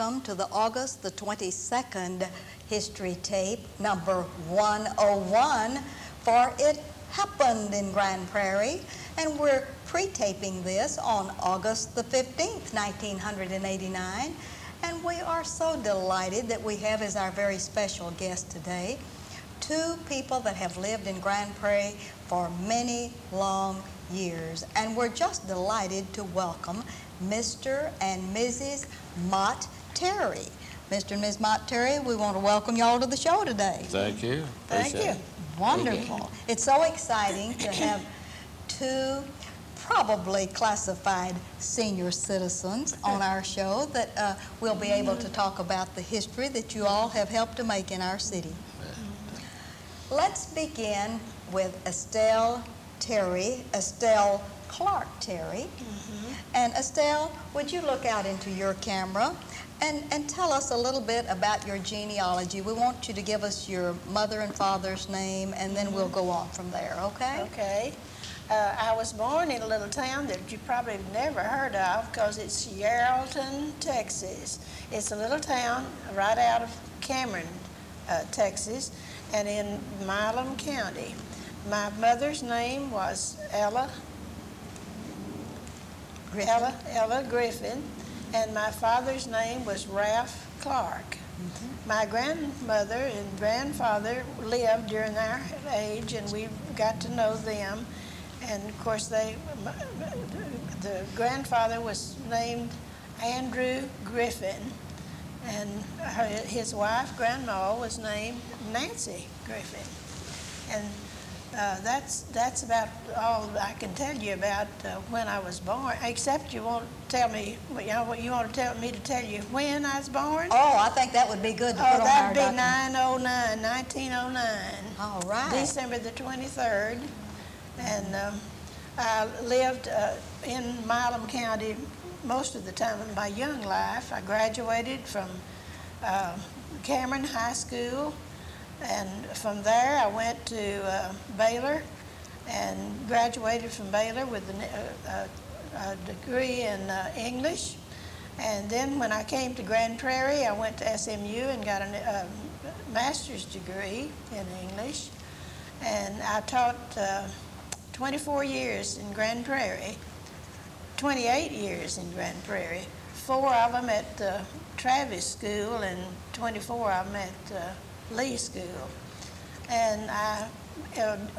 welcome to the August the 22nd history tape, number 101, for It Happened in Grand Prairie, and we're pre-taping this on August the 15th, 1989, and we are so delighted that we have as our very special guest today two people that have lived in Grand Prairie for many long years, and we're just delighted to welcome Mr. and Mrs. Mott Terry. Mr. and Ms. Mott Terry, we want to welcome y'all to the show today. Thank you. Thank you. Wonderful. It's so exciting to have two probably classified senior citizens on our show that we'll be able to talk about the history that you all have helped to make in our city. Let's begin with Estelle Terry, Estelle Clark Terry. And Estelle, would you look out into your camera and tell us a little bit about your genealogy? We want you to give us your mother and father's name, and then we'll go on from there, okay? Okay. I was born in a little town that you probably have never heard of because it's Yarrelton, Texas. It's a little town right out of Cameron, Texas, and in Milam County. My mother's name was Ella Griffin, and my father's name was Ralph Clark. My grandmother and grandfather lived during our age, and we got to know them. And of course, the grandfather was named Andrew Griffin, and his wife, Grandma, was named Nancy Griffin. And that's about all I can tell you about when I was born, except you won't tell me, you want to tell me to tell you when I was born? Oh, I think that would be good to put on our that'd be document. 1909. All right. December the 23rd. And I lived in Milam County most of the time of my young life. I graduated from Cameron High School, and from there I went to Baylor and graduated from Baylor with a degree in English. And then when I came to Grand Prairie, I went to SMU and got a master's degree in English. And I taught 24 years in Grand Prairie, 28 years in Grand Prairie, 4 of them at Travis School and 24 of them at Lee School. And I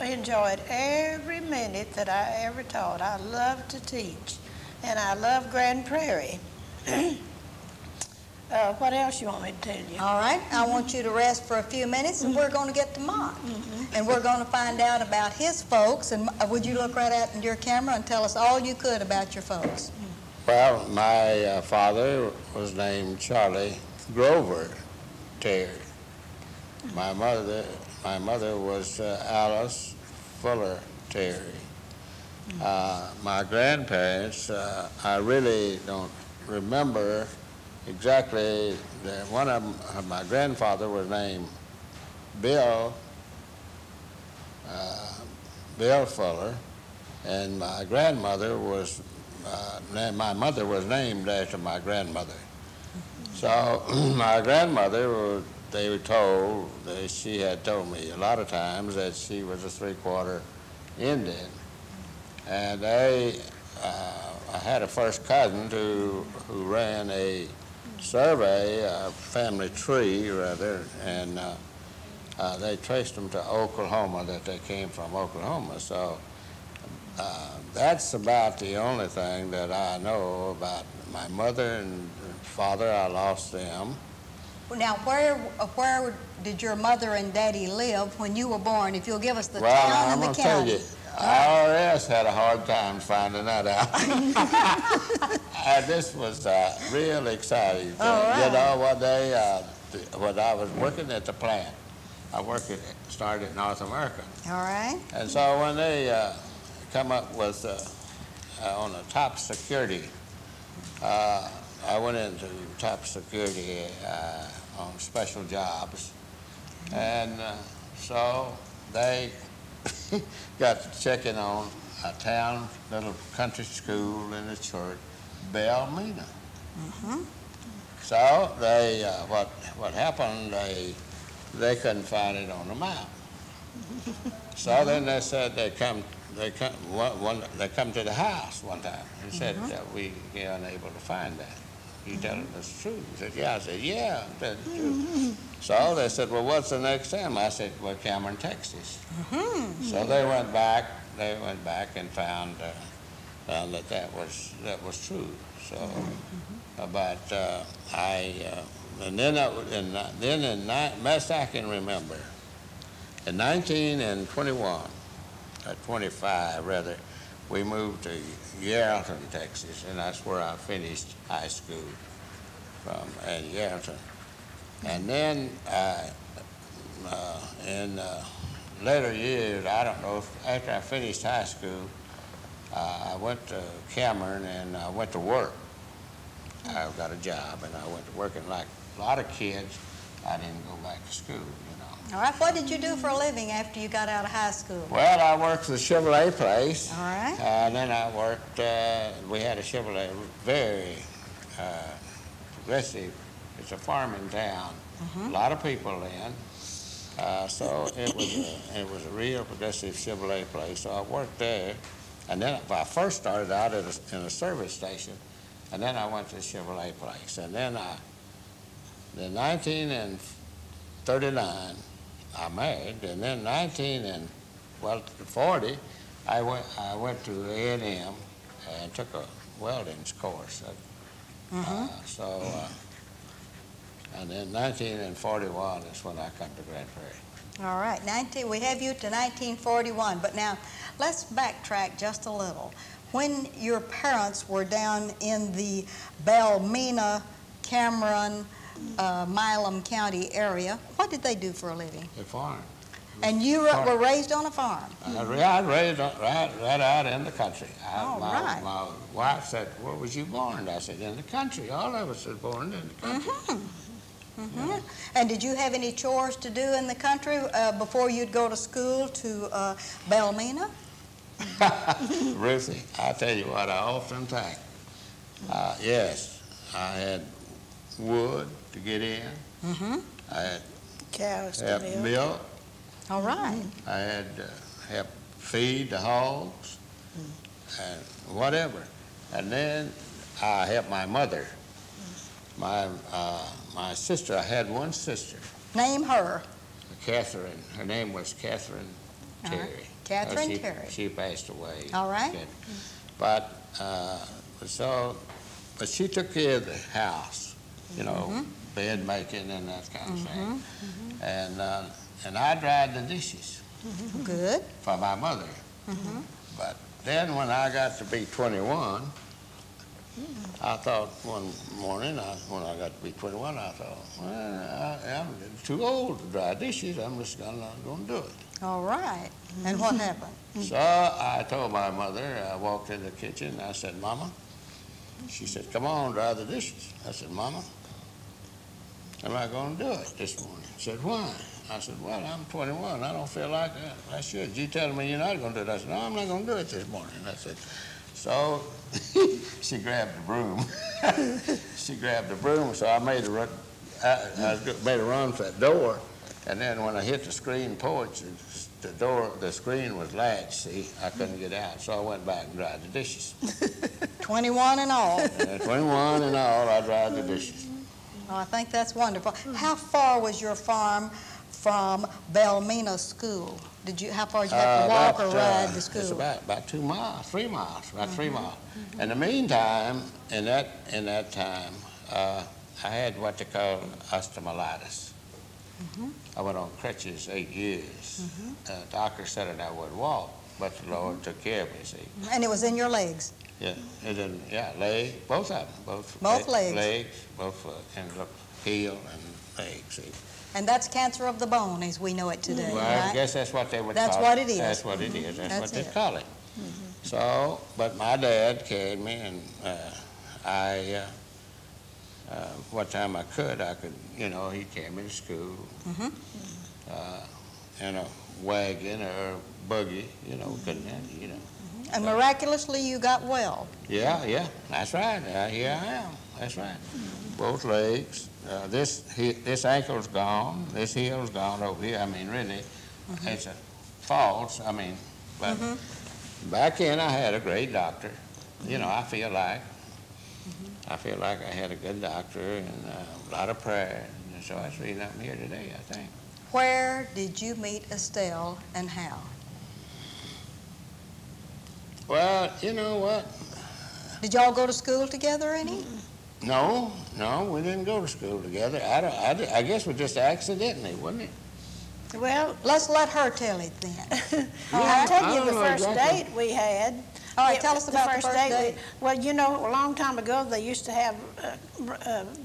enjoyed every minute that I ever taught. I loved to teach, and I love Grand Prairie. What else you want me to tell you? All right, I want you to rest for a few minutes, and we're going to get to Mott. And we're going to find out about his folks. And would you look right out in your camera and tell us all you could about your folks? Well, my father was named Charlie Grover Terry. My mother was Alice Fuller Terry. My grandparents, I really don't remember exactly. One of them, my grandfather was named Bill Fuller, and my grandmother was, my mother was named after my grandmother. So my grandmother, they were told, she had told me a lot of times that she was a 3/4 Indian. And I had a first cousin who ran a survey, a family tree rather, and they traced them to Oklahoma, that they came from Oklahoma. So that's about the only thing that I know about my mother and father. I lost them. Now, where did your mother and daddy live when you were born? If you'll give us the town and the county. Well, I'm going to tell you, IRS had a hard time finding that out. This was real exciting. Right. You know, one day when I was working at the plant, started at North America. All right. And so when they come up with on the top security, I went into top security on special jobs, and so they got checking on a town, little country school in the church, Belmina. So they, what happened, they couldn't find it on the map. So then they said they come to the house one time and said that we are unable to find that. You tell them it's true. He said, yeah. I said, yeah, that's true. So they said, well, what's the next time? I said, well, Cameron, Texas. So they went back and found that was true. So, but and then best I can remember, in 1921, or 25 rather, we moved to Yarrelton, Texas, and that's where I finished high school at Yarrelton. And then in later years, I don't know, after I finished high school, I went to Cameron and I went to work. I got a job and I went to work, and like a lot of kids, I didn't go back to school, you know. All right, what did you do for a living after you got out of high school? Well, I worked for the Chevrolet place. All right. And then I worked, we had a Chevrolet, very progressive. It's a farming town. A lot of people in. So it was a real progressive Chevrolet place. So I worked there. And then I first started out in a service station. And then I went to the Chevrolet place. And then in 1939, I married. And then 1940, I went to A&M and took a welding course. And then 1941 is when I come to Grand Prairie. All right, we have you to 1941, but now let's backtrack just a little. When your parents were down in the Belmina, Cameron, Milam County area, what did they do for a living? They farmed. And you were raised on a farm? I was raised right out in the country. Right. My wife said, where was you born? I said, in the country. All of us was born in the country. Yeah. And did you have any chores to do in the country before you'd go to school to Belmina? Ruthie, I tell you what, I often think. Yes, I had wood to get in. I had Cows to help milk. milk. All right. I had to help feed the hogs and whatever. And then I helped my mother. My sister, I had one sister. Name her. Catherine. Her name was Catherine Terry. Catherine Terry. She passed away. All right. But but she took care of the house, you know, bed making and that kind of thing. And I dried the dishes. Good. For my mother. But then when I got to be 21, I thought one morning, when I got to be 21, I thought, well, I'm too old to dry dishes. I'm just not going to do it. All right. And what happened? So I told my mother, I walked in the kitchen, I said, Mama. She said, come on, dry the dishes. I said, Mama, I'm not going to do it this morning. She said, why? I said, well, I'm 21. I don't feel like that. I should. You telling me you're not going to do it? I said, no, I'm not going to do it this morning. I said, so she grabbed the broom. She grabbed the broom, so I made a run for that door. And then when I hit the screen porch, the screen was latched, see, I couldn't get out. So I went back and dried the dishes. 21 and all. 21 and all, I dried the dishes. Oh, I think that's wonderful. How far was your farm from Belmina School? How far did you have to walk or ride to school? It's about 2 miles, 3 miles, about 3 miles. In the meantime, in that time, I had what they call osteomyelitis. I went on crutches 8 years. The doctor said that I would walk, but the Lord took care of me, see. And it was in your legs? Yeah, leg, both of them. Both legs? Legs, both heel and leg, see. And that's cancer of the bone as we know it today, Well, right? I guess that's what they would call it. That's what it is. That's what it is. That's what they it. call it. So, but my dad carried me, and what time I could, you know, he'd carry me to school in a wagon or a buggy, you know, couldn't have, you know. And miraculously you got well. Yeah, that's right. Here I am. That's right. Both legs. This ankle's gone. This heel's gone over here. I mean, really, it's a false. I mean, but back then I had a great doctor. You know, I feel like I had a good doctor and a lot of prayer. And so that's the reason I'm here today, I think. Where did you meet Estelle and how? Well, you know what? Did y'all go to school together any? No, we didn't go to school together. I guess we just accidentally, wasn't it? Well, Let's let her tell it then. I'll tell I you don't the know first exactly. date we had. All right, tell us about the first date. Well, you know, a long time ago, they used to have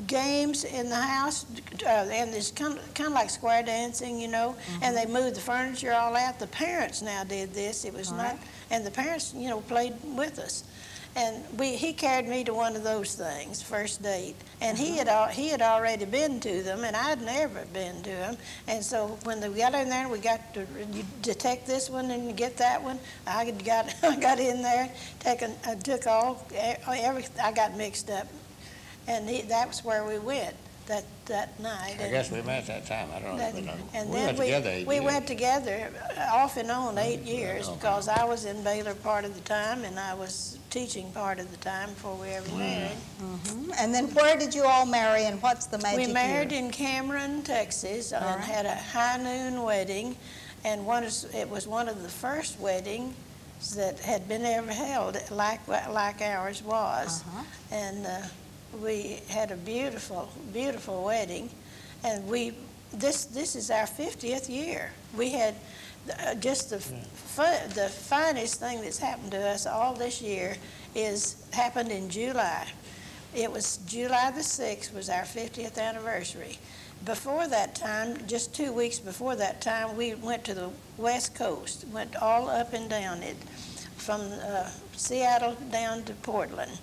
games in the house, and it's kind of like square dancing, you know, and they moved the furniture all out. The parents now did this. It was not, and the parents, you know, played with us. And he carried me to one of those things, first date. And he had already been to them, and I'd never been to them. And so when we got in there, and we got to detect this one and get that one. I got in there, took all everything. I got mixed up, and that was where we went that night. I guess we met that time. I don't know. And We then went together 8 we years. went together off and on 8 years because I was in Baylor part of the time and I was teaching part of the time before we ever married. And then where did you all marry and what's the magic We married year? in Cameron, Texas, and had a high noon wedding, and it was one of the first weddings that had been ever held like ours was. And we had a beautiful, beautiful wedding, and this is our 50th year. We had just the finest thing that's happened to us all this year happened in July. It was July the 6th was our 50th anniversary. Before that time, just 2 weeks before that time, we went to the West Coast, went all up and down it, from Seattle down to Portland.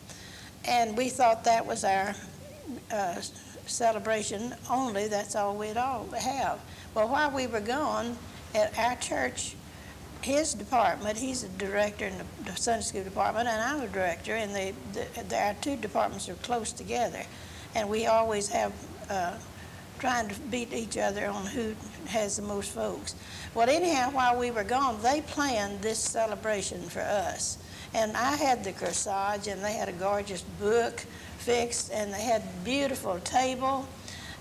And we thought that was our celebration only. That's all we'd all have. Well, while we were gone, at our church, his department, he's a director in the Sunday school department, and I'm a director, and our two departments are close together. And we always have trying to beat each other on who has the most folks. Well, anyhow, while we were gone, they planned this celebration for us. And I had the corsage, and they had a gorgeous book fixed, and they had a beautiful table.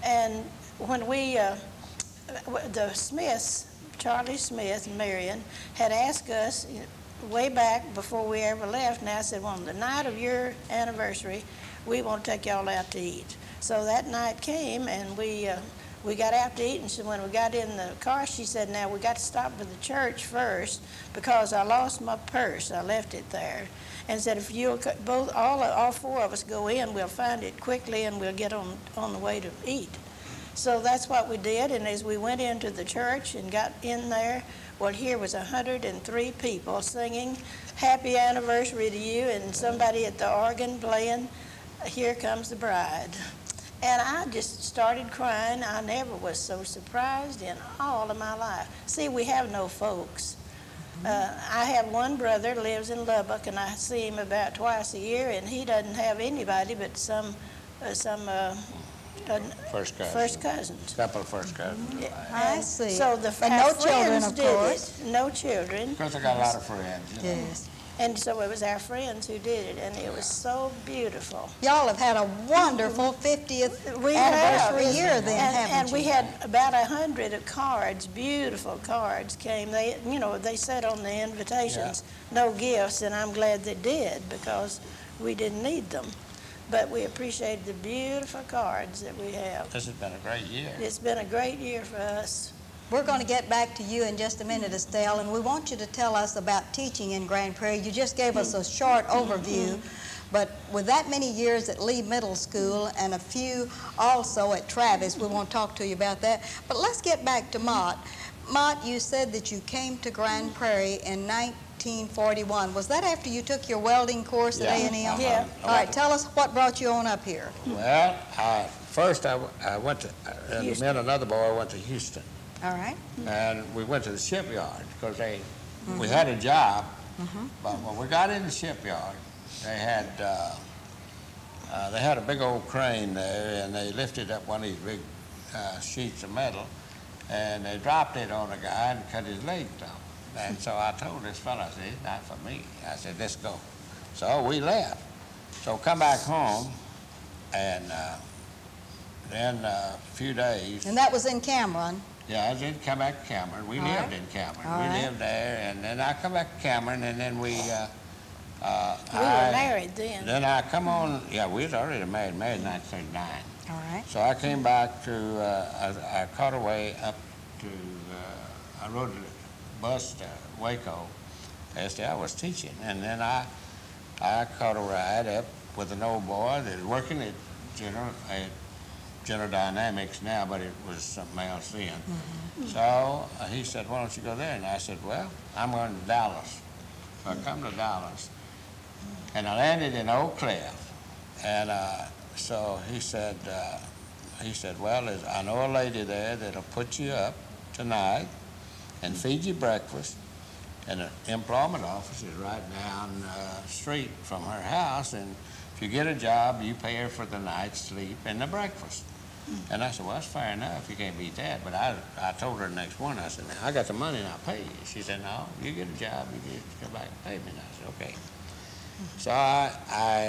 And when the Smiths, Charlie Smith and Marion, had asked us way back before we ever left, and I said, well, on the night of your anniversary, we want to take y'all out to eat. So that night came, and we got out to eat, and so when we got in the car, she said, now we got to stop by the church first because I lost my purse. I left it there. And said, if you'll all four of us go in, we'll find it quickly and we'll get on the way to eat. So that's what we did, and as we went into the church and got in there, well, here was 103 people singing happy anniversary to you, and somebody at the organ playing Here Comes the Bride. And I just started crying. I never was so surprised in all of my life. See, we have no folks. I have one brother lives in Lubbock, and I see him about twice a year, and he doesn't have anybody but some first cousins. Couple of first cousins. Yeah. I see. So But no children, of course. No children. Because I got a lot of friends. You know. Yes. And so it was our friends who did it, and it was so beautiful. Y'all have had a wonderful 50th We anniversary have. year then, haven't And you? we had about 100 cards, beautiful cards came. They said on the invitations, no gifts, and I'm glad they did because we didn't need them. But we appreciate the beautiful cards that we have. This has been a great year. It's been a great year for us. We're going to get back to you in just a minute, Estelle, and we want you to tell us about teaching in Grand Prairie. You just gave us a short overview, but with that many years at Lee Middle School and a few also at Travis, we want to talk to you about that. But let's get back to Mott. Mott, you said that you came to Grand Prairie in 1941. Was that after you took your welding course at A&M? Yeah. All right, tell us what brought you on up here. Well, first I went to, me and another boy went to Houston. All right. And we went to the shipyard because we had a job, but when we got in the shipyard, they had they had a big old crane there, and they lifted up one of these big sheets of metal, and they dropped it on a guy and cut his legs off. And so I told this fellow, I said, it's not for me. I said, let's go. So we left. So come back home, and then a few days. And that was in Cameron. Yeah, I did come back to Cameron. We lived in Cameron. We lived there, and then I come back to Cameron, and then we were married then. Then I come on, yeah, we was already married in 1939. All right. So I came back to, I caught a way up to, I rode the bus to Waco. Actually, I was teaching, and then I caught a ride up with an old boy that was working at General Dynamics now, but it was something else then. Mm-hmm. So he said, why don't you go there? And I said, well, I'm going to Dallas. So I come to Dallas, and I landed in Oak Cliff. And so he said, well, I know a lady there that'll put you up tonight and feed you breakfast. And the employment office is right down the street from her house, and if you get a job, you pay her for the night's sleep and the breakfast. And I said, well, that's fair enough. You can't beat that. But I told her the next morning, I said, now, I got the money and I'll pay you. She said, no, you get a job, you come back and pay me. And I said, okay. So I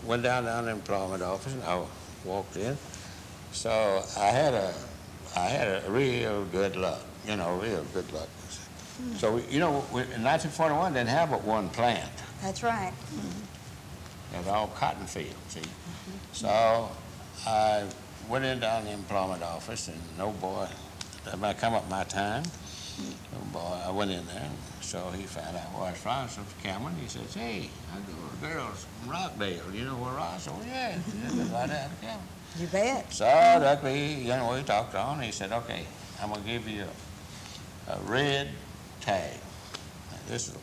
went down to the unemployment office, and I walked in. So I had a real good luck, real good luck. So, in 1941, didn't have but one plant. That's right. It was all cotton fields, see. So I went in down the employment office, and no boy, when I come up my time, no boy, I went in there, and so he found out where I was from, so Cameron. He says, hey, I go to girls from Rockdale. You know where I was? Oh, yeah, right out of Cameron. You bet. So that we talked on. He said, okay, I'm going to give you a red tag. This is,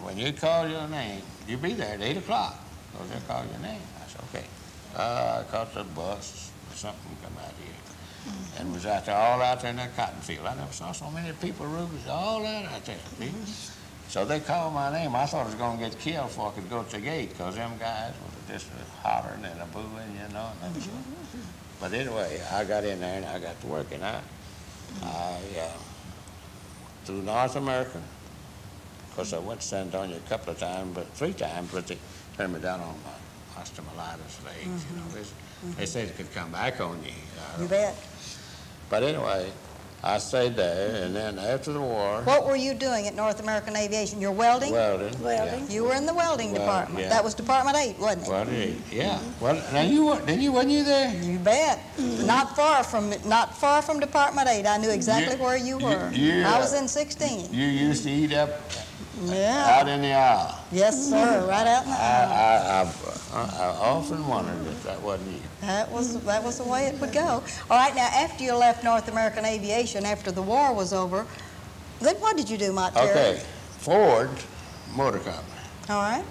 when you call your name, you be there at 8 o'clock. So they'll call your name. I said, okay. I caught the bus or something, come out here. And was all out there in that cotton field. I never saw so many people, Rubies, all that out there. So they called my name. I thought I was going to get killed before I could go to the gate, because them guys were just hollering and a booing, But anyway, I got in there and I got to work, and I through North America. Of course, I went to San Antonio a couple of times, but 3 times, but they turned me down on my osteomyelitis legs. They said it could come back on you. You bet. But anyway, I stayed there, and then after the war. What were you doing at North American Aviation? You're welding? Welding. Welding. Yeah. You were in the welding department. Yeah. That was Department 8, wasn't it? Welding 8, yeah. Well, now wasn't you there? You bet. Not far from Department 8. I knew exactly where you were. I was in 16. You used to eat up Yeah. out in the aisle. Yes, sir. Right out in the aisle. I often wondered if that wasn't you. That was the way it would go. All right, now, after you left North American Aviation, after the war was over, then what did you do, Mont Terry? Okay, Ford Motor Company. All right.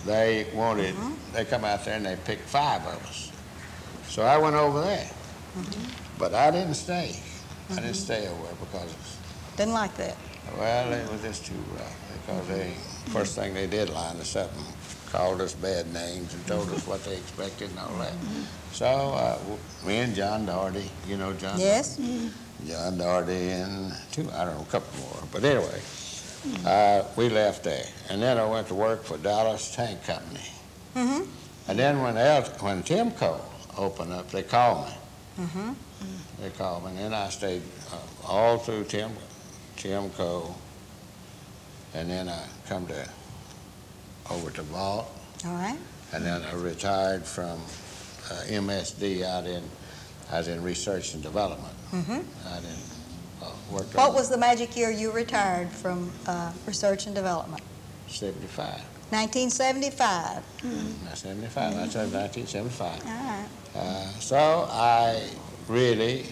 They wanted, they come out there and they picked 5 of us. So I went over there. But I didn't stay. I didn't stay over there because, Didn't like that. well, it was just too rough. Because first thing they did line us up and called us bad names and told us what they expected and all that. So me and John Doherty, you know John? Yes. Doherty? John Doherty and a couple more. But anyway, we left there. And then I went to work for Dallas Tank Company. And then when Timco opened up, they called me. They called me, and then I stayed all through Timco, and then I come over to Vault. All right. And then I retired from MSD. I was in research and development. I didn't work. What was the magic year you retired from research and development? 75. 1975. 75. I said 1975. All right. So I really,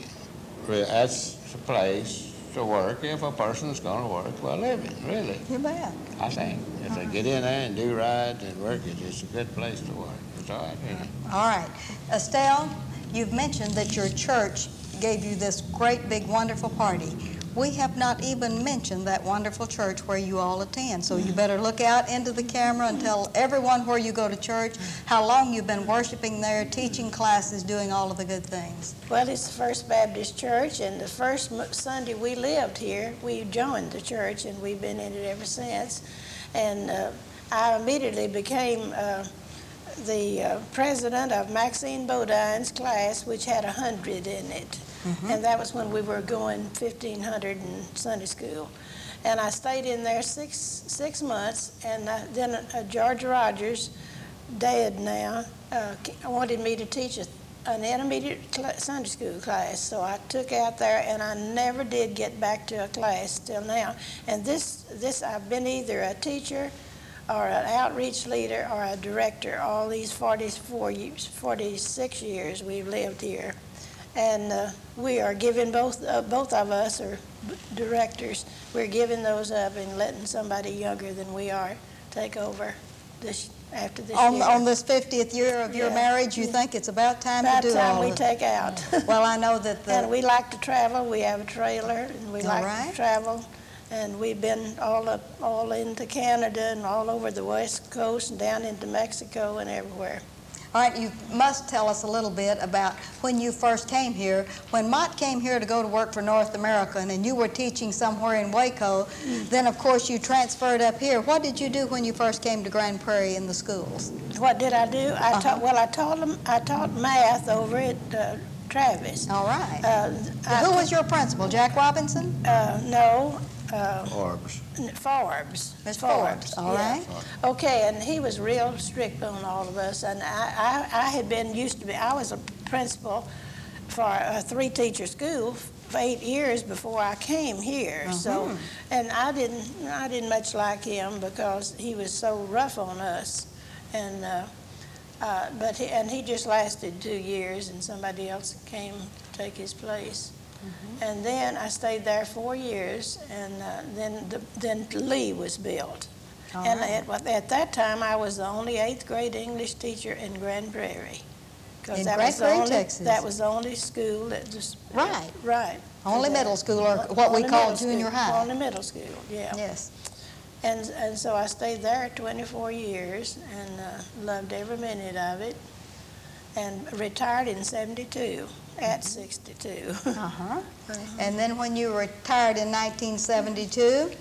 that's the place to work if a person's going to work while living, really. You bet. I think if they get in there and do right and work, it's a good place to work. It's all right, really. All right. Estelle, you've mentioned that your church gave you this great, big, wonderful party. We have not even mentioned that wonderful church where you all attend, so you better look out into the camera and tell everyone where you go to church, how long you've been worshiping there, teaching classes, doing all of the good things. Well, it's the First Baptist Church, and the first Sunday we lived here, we joined the church, and we've been in it ever since. And I immediately became the president of Maxine Bodine's class, which had 100 in it. And that was when we were going 1,500 in Sunday school. And I stayed in there six months, and then George Rogers, dead now, wanted me to teach an intermediate Sunday school class. So I took out there, and I never did get back to a class till now. And this I've been either a teacher or an outreach leader or a director all these 46 years we've lived here. And we are giving, both of us are directors, we're giving those up and letting somebody younger than we are take over after this year. On this 50th year of your marriage, you think it's about time to do all About time we take out. Well, I know that And we like to travel. We have a trailer, and we like to travel. And we've been all into Canada and all over the West Coast and down into Mexico and everywhere. All right, you must tell us a little bit about when you first came here. When Mott came here to go to work for North American and you were teaching somewhere in Waco, then of course you transferred up here. What did you do when you first came to Grand Prairie in the schools? What did I do? I taught math over at Travis. All right. Who was your principal, Jack Robinson? No. Forbes. Forbes. Miss Forbes. All right. Okay, and he was real strict on all of us. And I had been used to be, I was a principal for a 3-teacher school for 8 years before I came here. So, and I didn't much like him because he was so rough on us. And he just lasted 2 years, and somebody else came to take his place. And then I stayed there 4 years, and then Lee was built. And at that time, I was the only 8th grade English teacher in Grand Prairie. In Grand Prairie, Texas. That was the only school that just... Right. Right. Only middle school, or what we call junior high. Only middle school, yeah. Yes. And so I stayed there 24 years and loved every minute of it, and retired in 72. At 62. And then when you retired in 1972,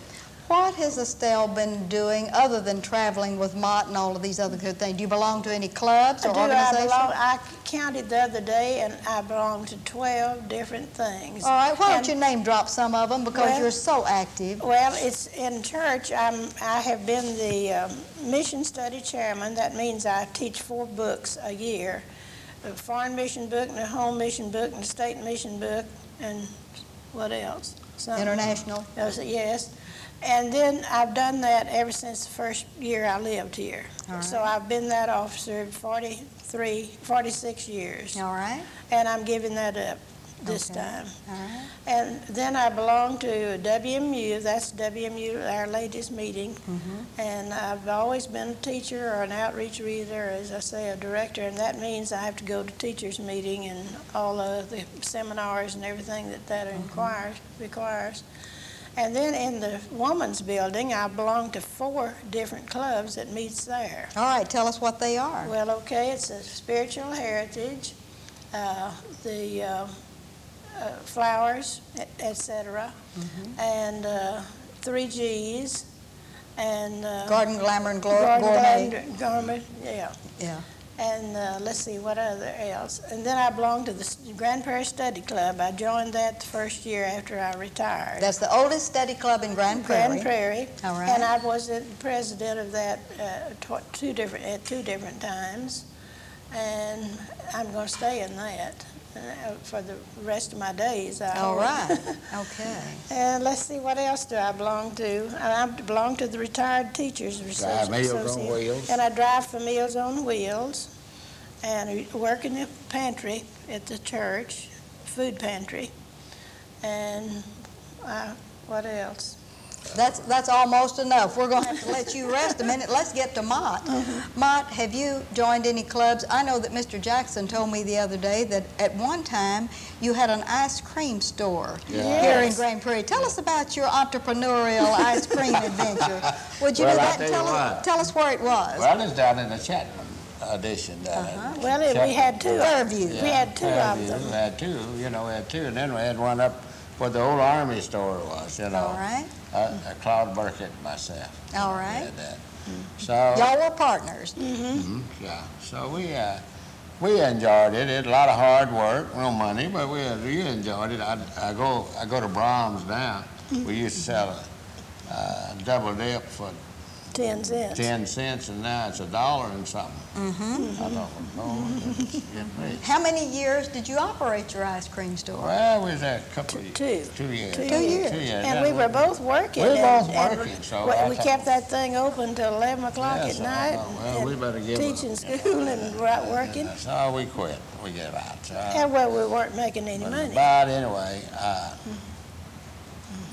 what has Estelle been doing other than traveling with Mott and all of these other good things? Do you belong to any clubs or organizations? I counted the other day, and I belong to 12 different things. All right, why don't you name drop some of them, because you're so active. Well, it's in church. I have been the mission study chairman. That means I teach 4 books a year. A foreign mission book, and a home mission book, and a state mission book, and what else? International? Yes. And then I've done that ever since the first year I lived here. Right. So I've been that officer 46 years. All right. And I'm giving that up this time. All right. And then I belong to WMU, that's WMU, Our Lady's Meeting. And I've always been a teacher or an outreach reader, or as I say, a director, and that means I have to go to teachers' meeting and all of the seminars and everything that requires. And then in the woman's building, I belong to 4 different clubs that meets there. All right, tell us what they are. Well, okay, it's a spiritual heritage, the flowers, etc., and 3 Gs, and Garden, Glamour, and Gourmet. Gourmet, yeah. Yeah. And let's see, what other else? And then I belong to the Grand Prairie Study Club. I joined that the first year after I retired. That's the oldest study club in Grand Prairie. Grand Prairie. All right. And I was the president of that at 2 different times. And I'm going to stay in that for the rest of my days. All right. Okay. And let's see, what else do I belong to? I belong to the Retired Teachers Drive Meals on Association. Wheels. And I drive for Meals on Wheels. And I work in the pantry at the church, food pantry. And what else? That's almost enough. We're going to have to let you rest a minute. Let's get to Mott. Mott, have you joined any clubs? I know that Mr. Jackson told me the other day that at one time you had an ice cream store here in Grand Prairie. Tell us about your entrepreneurial ice cream adventure. Would you do that and tell us where it was? Well, it's down in the Chapman addition. Well, we had two. Fairview. We had two of them. We had two, we had two, and then we had one up where the old Army store was, All right. Claude Burkett and myself. All right. Had that. So y'all were partners. yeah. So we enjoyed it. It was a lot of hard work, no money, but we enjoyed it. I go to Brahms now. We used to sell a double dip for 10 cents. 10 cents, and now it's $1 and something. I thought, it's getting rich. How many years did you operate your ice cream store? Well, we was there a couple of years. 2 years. 2 years. 2 years. And we were both working. We were both working, so we kept that thing open till 11 o'clock at night. Well, we better give teaching school and working. So we quit. We gave out. So, And well, we weren't making any money. But anyway,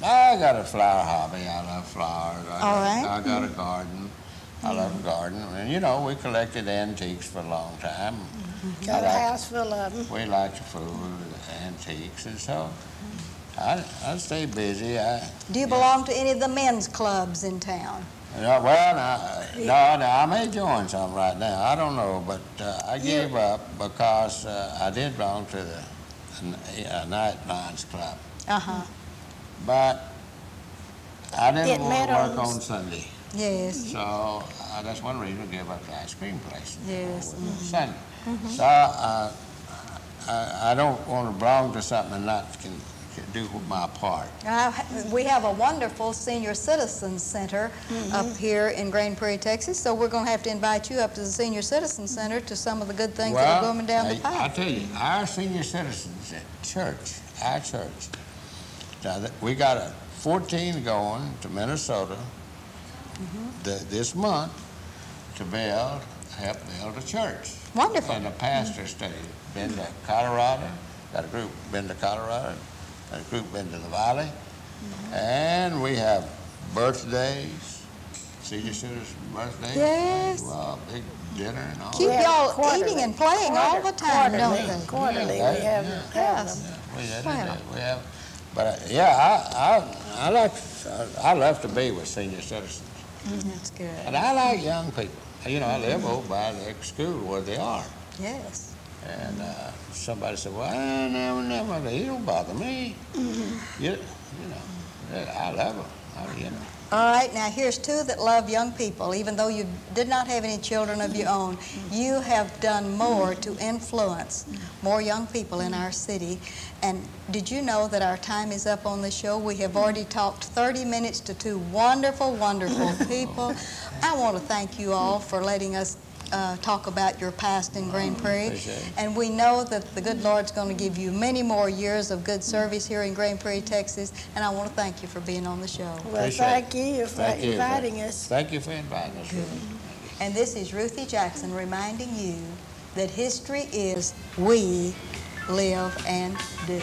I got a flower hobby. I love flowers. I got a garden. I love a garden. And, we collected antiques for a long time. Got a house full of them. We liked the food, antiques, and so I stay busy. Do you belong to any of the men's clubs in town? I may join some right now. I don't know, but I gave up because I did belong to the Night Lions Club. But I didn't want to work on Sunday. Yes. So that's one reason I gave up the ice cream place. Yes. Sunday. So I don't want to belong to something and not can do my part. We have a wonderful senior citizen center up here in Grand Prairie, Texas, so we're going to have to invite you up to the senior citizen center to some of the good things that are going down the pipe. I tell you, our senior citizens at church, our church, we got 14 going to Minnesota this month to help build a church. Wonderful. And the pastor stayed. Been to Colorado, got a group been to Colorado, got a group been to the Valley, and we have birthdays, senior citizen birthdays. Yes. Well, big dinner and all. Keep y'all eating and playing all the time, don't they? Quarterly, we have them. We have. But I love to be with senior citizens. That's good. And I like young people. I live over by the school where they are. Yes. And somebody said, well, I never, he don't bother me. I love them. All right, now here's two that love young people. Even though you did not have any children of your own, you have done more to influence more young people in our city. And did you know that our time is up on the show? We have already talked 30 minutes to two wonderful, wonderful people. I want to thank you all for letting us talk about your past in Grand Prairie. And we know that the good Lord's going to give you many more years of good service here in Grand Prairie, Texas. And I want to thank you for being on the show. Well, thank you for inviting us. Thank you for inviting us. And this is Ruthie Jackson reminding you that history is we live and do.